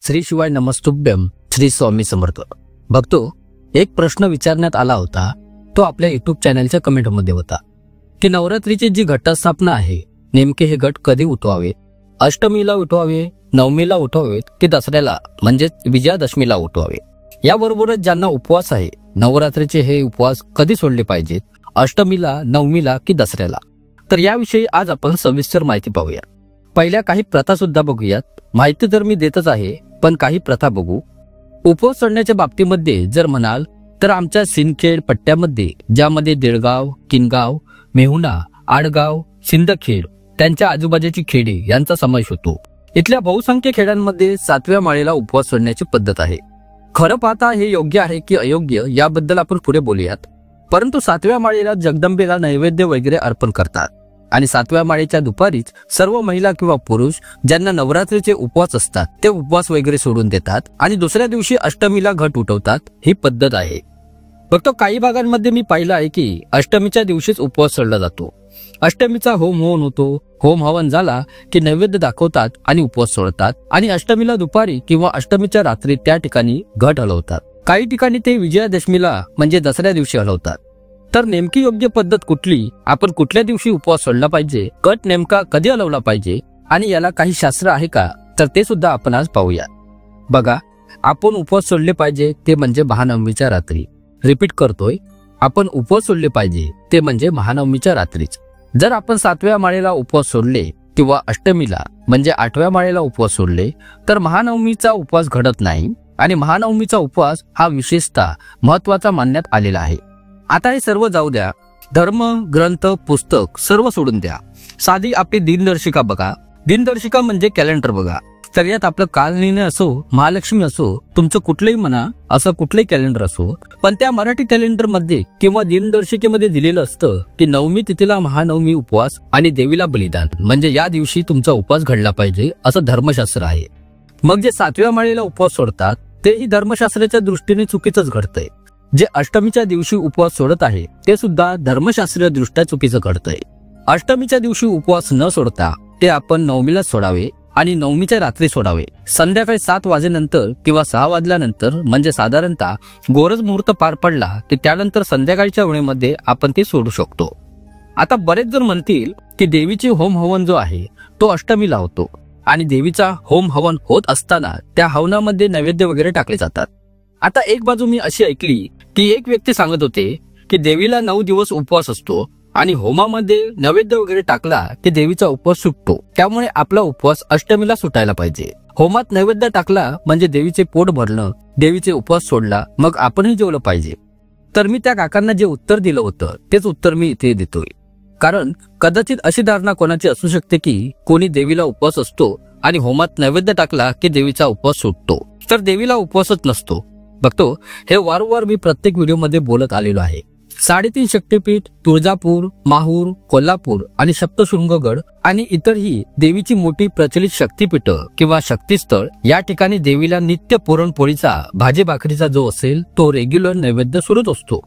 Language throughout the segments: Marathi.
श्री शिवाय नमस्तुभ्यम श्री स्वामी समर्थ. बघतो एक प्रश्न विचारण्यात आला होता, तो आपल्या युट्यूब चॅनलच्या कमेंटमध्ये होता की नवरात्रीची जी घटस्थापना आहे नेमके हे घट कधी उठवावे, अष्टमीला उठवावे, नवमीला उठवावेत की दसऱ्याला म्हणजे विजयादशमीला उठवावे. याबरोबरच ज्यांना उपवास आहे नवरात्रीचे हे उपवास कधी सोडले पाहिजेत, अष्टमीला, नवमीला की दसऱ्याला, तर याविषयी आज आपण सविस्तर माहिती पाहूया. पहिल्या काही प्रथा सुद्धा बघूयात. माहिती तर मी देतच आहे, पण काही प्रथा बघू. उपवास सोडण्याच्या बाबतीमध्ये जर म्हणाल तर आमच्या सिंदखेड पट्ट्यामध्ये, ज्यामध्ये देळगाव, किनगाव, मेहुणा, आडगाव, सिंदखेड, त्यांच्या आजूबाजूची खेडे यांचा समावेश होतो. इथल्या बहुसंख्य खेड्यांमध्ये 7व्या माळेला उपवास सोडण्याची पद्धत आहे. खरं पाहता हे योग्य आहे की अयोग्य याबद्दल आपण पुढे बोलूयात. परंतु 7व्या माळेला जगदंबेला नैवेद्य वगैरे अर्पण करतात आणि 7व्या माळेच्या दुपारीच सर्व महिला किंवा पुरुष ज्यांना नवरात्रीचे उपवास असतात ते उपवास वगैरे सोडून देतात आणि दुसऱ्या दिवशी अष्टमीला घट उठवतात. ही पद्धत आहे. फक्त काही भागांमध्ये मी पाहिलं आहे की अष्टमीच्या दिवशीच उपवास सोडला जातो. अष्टमीचा होम हवन होतो. होम हवन झाला की नैवेद्य दाखवतात आणि उपवास सोडतात आणि अष्टमीला दुपारी किंवा अष्टमीच्या रात्री त्या ठिकाणी घट हलवतात. काही ठिकाणी ते विजयादशमीला म्हणजे दसऱ्या दिवशी हलवतात. तर नेमकी योग्य पद्धत कुठली, आपण कुठल्या दिवशी उपवास सोडला पाहिजे, घट नेमका कधी हलवला पाहिजे आणि याला काही शास्त्र आहे का, तर ते सुद्धा आपण आज पाहूया. बघा, आपण उपवास सोडले पाहिजे ते म्हणजे महानवमीच्या रात्री. रिपीट करतोय, आपण उपवास सोडले पाहिजे ते म्हणजे महानवमीच्या रात्रीच. जर आपण 7व्या माळेला उपवास सोडले किंवा अष्टमीला म्हणजे 8व्या माळेला उपवास सोडले तर महानवमीचा उपवास घडत नाही आणि महानवमीचा उपवास हा विशेषतः महत्वाचा मानण्यात आलेला आहे. आता हे सर्व जाऊ द्या, धर्म, ग्रंथ, पुस्तक सर्व सोडून द्या. साधी आपली दिनदर्शिका बघा. दिनदर्शिका म्हणजे कॅलेंडर बघा. तर यात आपलं कालनिर्णय असो, महालक्ष्मी असो, तुमचं कुठलंही म्हणा असं कुठलंही कॅलेंडर असो, पण त्या मराठी कॅलेंडर मध्ये किंवा दिनदर्शिकेमध्ये दिलेलं असतं की नवमी तिथीला महानवमी उपवास आणि देवीला बलिदान म्हणजे या दिवशी तुमचा उपवास घडला पाहिजे असं धर्मशास्त्र आहे. मग जे 7व्या माळेला उपवास सोडतात तेही धर्मशास्त्राच्या दृष्टीने चुकीचंच घडतंय. जे अष्टमीच्या दिवशी उपवास सोडत आहे ते सुद्धा धर्मशास्त्रीय दृष्ट्या चुकीचं घडतंय. अष्टमीच्या दिवशी उपवास न सोडता ते आपण नवमीला सोडावे आणि नवमीच्या रात्री सोडावे. संध्याकाळी 7 वाजेनंतर किंवा 6 वाजल्यानंतर म्हणजे साधारणतः गोरज मुहूर्त पार पडला की त्यानंतर संध्याकाळच्या वेळेमध्ये आपण ते सोडू शकतो. आता बरेच जण म्हणतील की देवीची होम हवन जो आहे तो अष्टमीला होतो आणि देवीचा होम हवन होत असताना त्या हवनामध्ये नैवेद्य वगैरे टाकले जातात. आता एक बाजू मी अशी ऐकली की एक व्यक्ती सांगत होते की देवीला 9 दिवस उपवास असतो आणि होमामध्ये नैवेद्य वगैरे टाकला की देवीचा उपवास सुटतो, त्यामुळे आपला उपवास अष्टमीला सुटायला पाहिजे. होमात नैवेद्य टाकला म्हणजे देवीचे पोट भरलं, देवीचे उपवास सोडला, मग आपणही जेवलं पाहिजे. तर मी त्या काकांना जे उत्तर दिलं होतं तेच उत्तर मी इथे देतोय. कारण कदाचित अशी धारणा कोणाची असू शकते की कोणी देवीला उपवास असतो आणि होमात नैवेद्य टाकला की देवीचा उपवास सुटतो, तर देवीला उपवासच नसतो. बघतो हे वारंवार मी प्रत्येक व्हिडिओमध्ये बोलत आलेलो आहे. 3.5 शक्तीपीठ, तुळजापूर, माहूर, कोल्हापूर आणि सप्तशृंगगड आणि इतरही देवीची मोठी प्रचलित शक्तीपीठ किंवा शक्तीस्थळ या ठिकाणी देवीला नित्य पुरणपोळीचा, भाजी भाकरीचा जो असेल तो रेग्युलर नैवेद्य सुरूच असतो.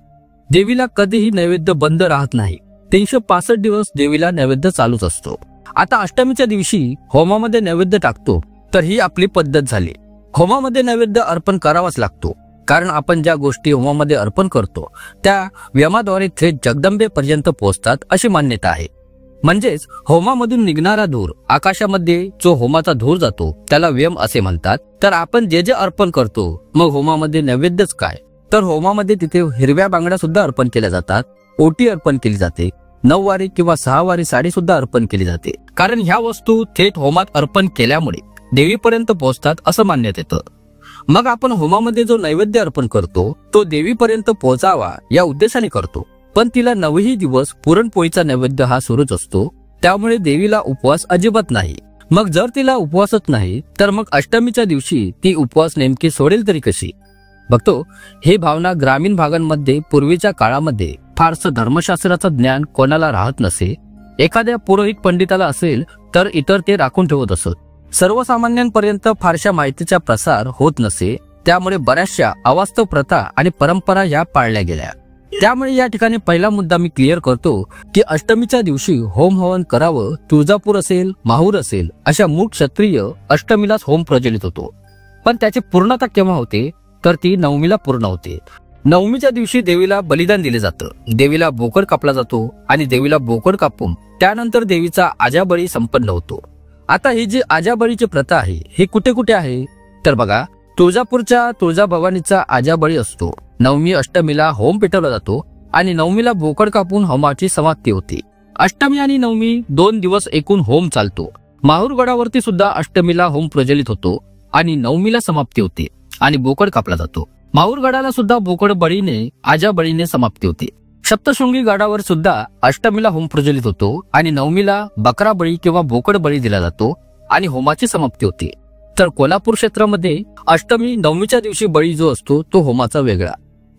देवीला कधीही नैवेद्य बंद राहत नाही. 365 दिवस देवीला नैवेद्य चालूच असतो. आता अष्टमीच्या दिवशी होमामध्ये नैवेद्य टाकतो तर ही आपली पद्धत झाली. होमामध्ये नैवेद्य अर्पण करावाच लागतो, कारण आपण ज्या गोष्टी होमामध्ये अर्पण करतो त्या व्यमाद्वारे थेट जगदंबेपर्यंत पोहोचतात अशी मान्यता आहे. म्हणजेच होमामधून निघणारा धूर, आकाशामध्ये जो होमाचा धूर जातो त्याला व्यम असे म्हणतात. तर आपण जे जे अर्पण करतो मग होमामध्ये नैवेद्यच काय, तर होमामध्ये तिथे हिरव्या बांगड्या सुद्धा अर्पण केल्या जातात, ओटी अर्पण केली जाते, 9 वारी किंवा 6 वारी साडी सुद्धा अर्पण केली जाते. कारण ह्या वस्तू थेट होमात अर्पण केल्यामुळे देवीपर्यंत पोहोचतात असं मानण्यात येतं. मग आपण होमामध्ये जो नैवेद्य अर्पण करतो तो देवीपर्यंत पोहोचावा या उद्देशाने करतो. पण तिला 9ही दिवस पुरणपोळीचा नैवेद्य हा सुरूच असतो, त्यामुळे देवीला उपवास अजिबात नाही. मग जर तिला उपवासच नाही तर मग अष्टमीच्या दिवशी ती उपवास नेमकी सोडेल तरी कशी. बघतो हे भावना ग्रामीण भागांमध्ये पूर्वीच्या काळामध्ये फारसं धर्मशास्त्राचं ज्ञान कोणाला राहत नसे. एखाद्या पुरोहित पंडिताला असेल तर इतर ते राखून ठेवत असत. सर्वसामान्यांपर्यंत फारशा माहितीचा प्रसार होत नसे, त्यामुळे बऱ्याचशा अवास्तव प्रथा आणि परंपरा ह्या पाळल्या गेल्या. त्यामुळे या ठिकाणी पहिला मुद्दा मी क्लिअर करतो की अष्टमीच्या दिवशी होम हवन करावं. तुळजापूर असेल, माहूर असेल अशा मूळ क्षत्रिय अष्टमीलाच होम प्रज्वलित होतो. पण त्याची पूर्णता केव्हा होते तर ती नवमीला पूर्ण होते. नवमीच्या दिवशी देवीला बलिदान दिले जातं. देवीला बोकड कापला जातो आणि देवीला बोकड कापून त्यानंतर देवीचा आजाबळी संपन्न होतो. आता ही जी आजाबळीची प्रथा आहे ही कुठे कुठे आहे तर बघा, तुळजापूरच्या तुळजाभवानीचा आजाबळी असतो. नवमी अष्टमीला होम पेटवला जातो आणि नवमीला बोकड कापून होमाची समाप्ती होते. अष्टमी आणि नवमी 2 दिवस एकूण होम चालतो. माहूरगडावरती सुद्धा अष्टमीला होम प्रज्वलित होतो आणि नवमीला समाप्ती होते आणि बोकड कापला जातो. माहूरगडाला सुद्धा बोकड बळीने आजाबळीने समाप्ती होते. सप्तशृंगी गडावर सुद्धा अष्टमीला होम प्रज्वलित होतो आणि नवमीला बकरा बळी किंवा बोकड बळी दिला जातो आणि होमाची समाप्ती होते. तर कोल्हापूर क्षेत्रामध्ये अष्टमी नवमीच्या दिवशी बळी जो असतो तो होमाचा वेगळा,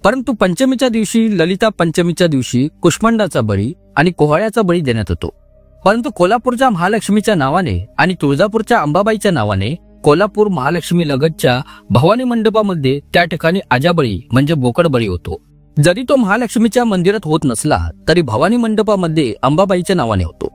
परंतु पंचमीच्या दिवशी ललिता पंचमीच्या दिवशी कुष्मांडाचा बळी आणि कोहळ्याचा बळी देण्यात येतो. परंतु कोल्हापूरच्या महालक्ष्मीच्या नावाने आणि तुळजापूरच्या अंबाबाईच्या नावाने कोल्हापूर महालक्ष्मी लगतच्या भवानी मंडपामध्ये त्या ठिकाणी आजाबळी म्हणजे बोकड बळी होतो. जरी तो महालक्ष्मीच्या मंदिरात होत नसला तरी भवानी मंडपामध्ये अंबाबाईच्या नावाने होतो.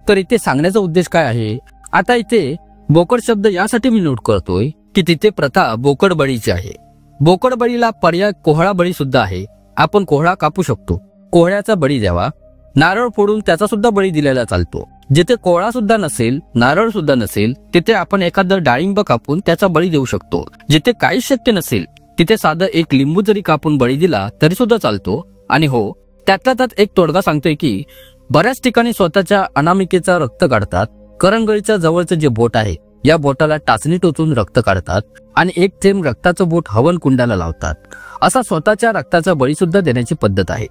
तर इथे सांगण्याचा उद्देश काय आहे, आता इथे बोकड शब्द यासाठी मी नोट करतोय की तिथे प्रथा बोकड बळीची आहे. बोकड बळीला पर्याय कोहळा बळी सुद्धा आहे. आपण कोहळा कापू शकतो, कोहळ्याचा बळी द्यावा. नारळ फोडून त्याचा सुद्धा बळी दिलेला चालतो. जिथे कोहळा सुद्धा नसेल, नारळ सुद्धा नसेल, तिथे आपण एखादं डाळिंब कापून त्याचा बळी देऊ शकतो. जिथे काहीच शक्य नसेल तिथे साधं एक लिंबू जरी कापून बळी दिला तरी सुद्धा चालतो. आणि हो, त्यातल्या त्यात एक तोडगा सांगतोय की बऱ्याच ठिकाणी स्वतःच्या अनामिकेचा रक्त काढतात. करंगळीच्या जवळचं जे बोट आहे या बोटाला टाचणी टोचून रक्त काढतात आणि एक थेंब रक्ताचं बोट हवन कुंडाला लावतात. असा स्वतःच्या रक्ताचा बळी सुद्धा देण्याची पद्धत आहे.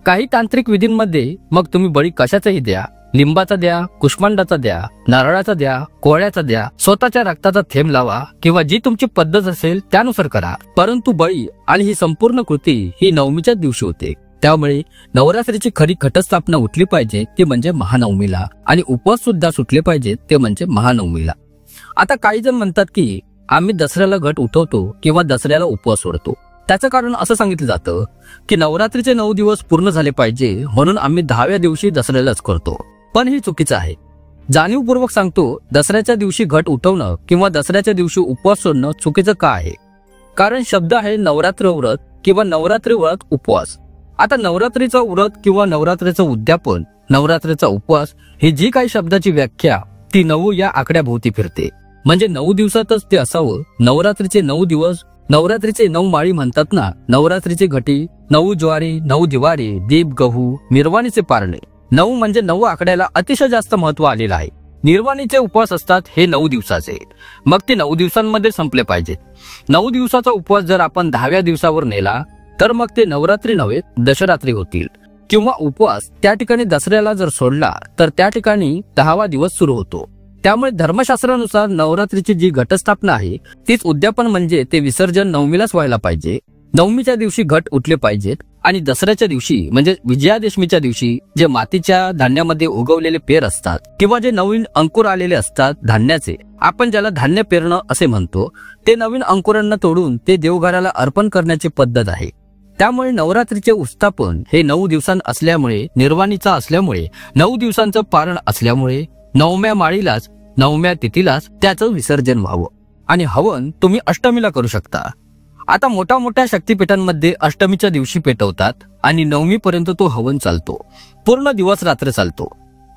काही तांत्रिक विधींमध्ये मग तुम्ही बळी कशाचाही द्या, लिंबाचा द्या, कुष्मांडाचा द्या, नारळाचा द्या, कोहळ्याचा द्या, स्वतःच्या रक्ताचा थेंब लावा किंवा जी तुमची पद्धत असेल त्यानुसार करा. परंतु बळी आणि ही संपूर्ण कृती ही नवमीच्याच दिवशी होते. त्यामुळे नवरात्रीची खरी घटस्थापना उठली पाहिजे ते म्हणजे महानवमीला आणि उपवास सुद्धा सुटले पाहिजेत ते म्हणजे महानवमीला. आता काही जण म्हणतात की आम्ही दसऱ्याला घट उठवतो किंवा दसऱ्याला उपवास सोडतो. त्याचं कारण असं सांगितलं जातं की नवरात्रीचे 9 दिवस पूर्ण झाले पाहिजे म्हणून आम्ही 10व्या दिवशी दसऱ्यालाच करतो. पण हे चुकीचं आहे. जाणीवपूर्वक सांगतो, दसऱ्याच्या दिवशी घट उठवणं किंवा दसऱ्याच्या दिवशी उपवास सोडणं चुकीचं का आहे? कारण शब्द आहे नवरात्र व्रत किंवा नवरात्री व्रत उपवास. आता नवरात्रीचा व्रत किंवा नवरात्रीचं उद्यापन, नवरात्रीचा उपवास ही जी काही शब्दाची व्याख्या ती 9 या आकड्याभोवती फिरते. म्हणजे 9 दिवसातच ते असावं. नवरात्रीचे 9 दिवस, नवरात्रीचे 9 माळी म्हणतात ना. नवरात्रीचे घटी, 9 ज्वारी, 9 दिवारी, दीप, गहू, निर्वाणीचे पारणे. 9 म्हणजे 9 आकड्याला अतिशय जास्त महत्व आलेलं आहे. निर्वाणीचे उपवास असतात हे 9 दिवसाचे, मग ते 9 दिवसांमध्ये संपले पाहिजेत. 9 दिवसाचा उपवास जर आपण 10व्या दिवसावर नेला तर मग ते नवरात्री नव्हे दशरात्री होतील. किंवा उपवास त्या ठिकाणी दसऱ्याला जर सोडला तर त्या ठिकाणी 10वा दिवस सुरू होतो. त्यामुळे धर्मशास्त्रानुसार नवरात्रीची जी घटस्थापना आहे तीच उद्यापन म्हणजे ते विसर्जन नवमीलाच व्हायला पाहिजे. नवमीच्या दिवशी घट उठले पाहिजेत आणि दसऱ्याच्या दिवशी म्हणजे विजयादशमीच्या दिवशी जे मातीच्या धान्यामध्ये उगवलेले पेर असतात किंवा जे नवीन अंकुर आलेले असतात धान्याचे, आपण ज्याला धान्य पेरणं असे म्हणतो, ते नवीन अंकुरांना तोडून ते देवघराला अर्पण करण्याची पद्धत आहे. त्यामुळे नवरात्रीचे उत्स्थापन हे 9 दिवसां असल्यामुळे, निर्वाणीचा असल्यामुळे, 9 दिवसांचं पारण असल्यामुळे 9व्या माळीलाच 9व्या तिथीलाच त्याचं विसर्जन व्हावं. आणि हवन तुम्ही अष्टमीला करू शकता. आता मोठ्या मोठ्या शक्तीपीठांमध्ये अष्टमीच्या दिवशी पेटवतात आणि 9वी पर्यंत तो हवन चालतो. पूर्ण दिवस रात्र चालतो.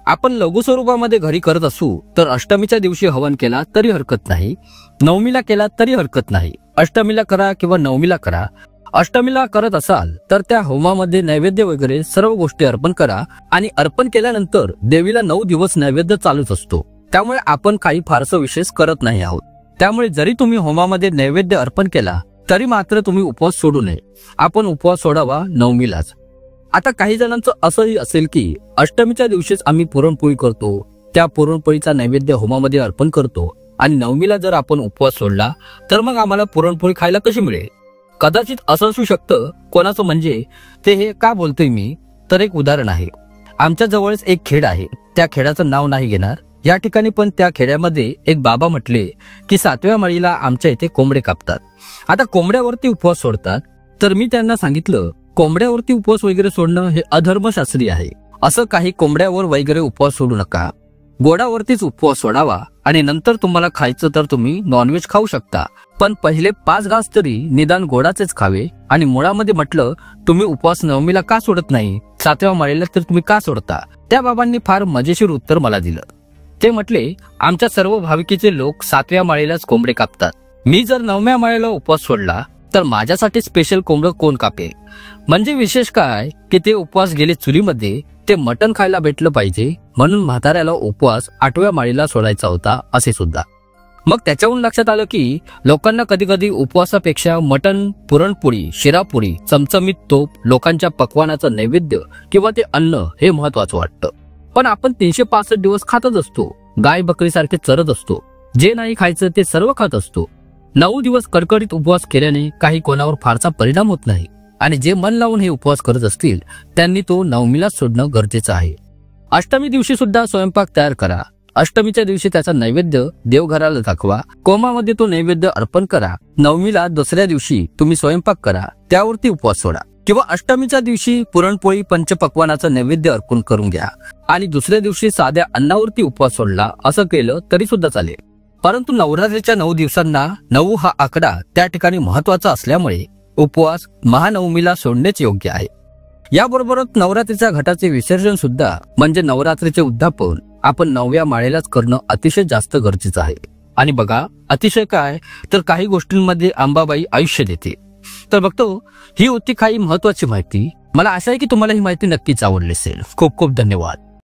आपण लघु स्वरूपामध्ये घरी करत असू तर अष्टमीच्या दिवशी हवन केला तरी हरकत नाही, 9वीला केला तरी हरकत नाही. अष्टमीला करा किंवा 9वीला करा. अष्टमीला करत असाल तर त्या होमामध्ये नैवेद्य वगैरे सर्व गोष्टी अर्पण करा आणि अर्पण केल्यानंतर देवीला 9 दिवस नैवेद्य चालूच असतो. त्यामुळे आपण काही फारसं विशेष करत नाही आहोत. त्यामुळे जरी तुम्ही होमामध्ये नैवेद्य अर्पण केला तरी मात्र तुम्ही उपवास सोडू नये. आपण उपवास सोडावा 9वीलाच. आता काही जणांचं असंही असेल की अष्टमीच्या दिवशीच आम्ही पुरणपोळी करतो, त्या पुरणपोळीचा नैवेद्य होमामध्ये अर्पण करतो आणि 9वीला जर आपण उपवास सोडला तर मग आम्हाला पुरणपोळी खायला कशी मिळेल? कदाचित असं असू शकतं कोणाचं. म्हणजे ते हे का बोलतोय मी तर एक उदाहरण आहे. आमच्या जवळच एक खेड आहे, त्या खेड्याचं नाव नाही घेणार. या ठिकाणी पण त्या खेड्यामध्ये एक बाबा म्हटले की 7व्या माळीला आमच्या इथे कोंबडे कापतात. आता कोंबड्यावरती उपवास सोडतात. तर मी त्यांना सांगितलं कोंबड्यावरती उपवास वगैरे सोडणं हे अधर्मशास्त्री आहे. असं काही कोंबड्यावर वगैरे उपवास सोडू नका. गोडावरतीच उपवास सोडावा आणि नंतर तुम्हाला खायचं तर तुम्ही नॉनव्हेज खाऊ शकता, पण पहिले 5 घास तरी निदान गोडाचेच खावे. आणि मुळामध्ये म्हटलं, तुम्ही उपवास नवमीला का सोडत नाही, 7व्या माळेला तर तुम्ही का सोडता? त्या बाबांनी फार मजेशीर उत्तर मला दिलं. ते म्हटले, आमच्या सर्व भाविकीचे लोक 7व्या माळेलाच कोंबडे कापतात. मी जर 9व्या माळेला उपवास सोडला तर माझ्यासाठी स्पेशल कोंबडं कोण कापेल? म्हणजे विशेष काय की ते उपवास गेले चुलीमध्ये, ते मटण खायला भेटलं पाहिजे म्हणून म्हाताऱ्याला उपवास 8व्या माळेला सोडायचा होता असे सुद्धा. मग त्याच्याहून लक्षात आलं की लोकांना कधी कधी उपवासापेक्षा मटण, पुरणपोळी, शिरापोळी, चमचमीत तोप, लोकांच्या पक्वानाचं नैवेद्य किंवा ते अन्न हे महत्वाचं वाटतं. पण आपण 365 दिवस खातच असतो, गाय बकरीसारखे चरत असतो, जे नाही खायचं ते सर्व खात असतो. 9 दिवस कडकडीत उपवास केल्याने काही कोणावर फारसा परिणाम होत नाही, आणि जे मन लावून हे उपवास करत असतील त्यांनी तो नवमीलाच सोडणं गरजेचं आहे. अष्टमी दिवशी सुद्धा स्वयंपाक तयार करा. अष्टमीच्या दिवशी त्याचा नैवेद्य देवघराला दाखवा, कोमामध्ये तो नैवेद्य अर्पण करा. नवमीला दुसऱ्या दिवशी तुम्ही स्वयंपाक करा, त्यावरती उपवास सोडा. किंवा अष्टमीच्या दिवशी पुरणपोळी पंचपक्वानाचं नैवेद्य अर्पण करून घ्या आणि दुसऱ्या दिवशी साध्या अन्नावरती उपवास सोडला, असं केलं तरी सुद्धा चालेल. परंतु नवरात्रीच्या 9 दिवसांना 9 हा आकडा त्या ठिकाणी महत्वाचा असल्यामुळे उपवास महानवमीला सोडणेच योग्य आहे. याबरोबरच नवरात्रीच्या घटाचे विसर्जन सुद्धा म्हणजे नवरात्रीचे उद्यापन आपण 9व्या माळेलाच करणं अतिशय जास्त गरजेचं आहे. आणि बघा, अतिशय काय तर काही गोष्टींमध्ये अंबाबाई आयुष्य देते. तर बघतो, ही होती काही महत्वाची माहिती. मला आशा आहे की तुम्हाला ही माहिती नक्कीच आवडली असेल. खूप खूप धन्यवाद.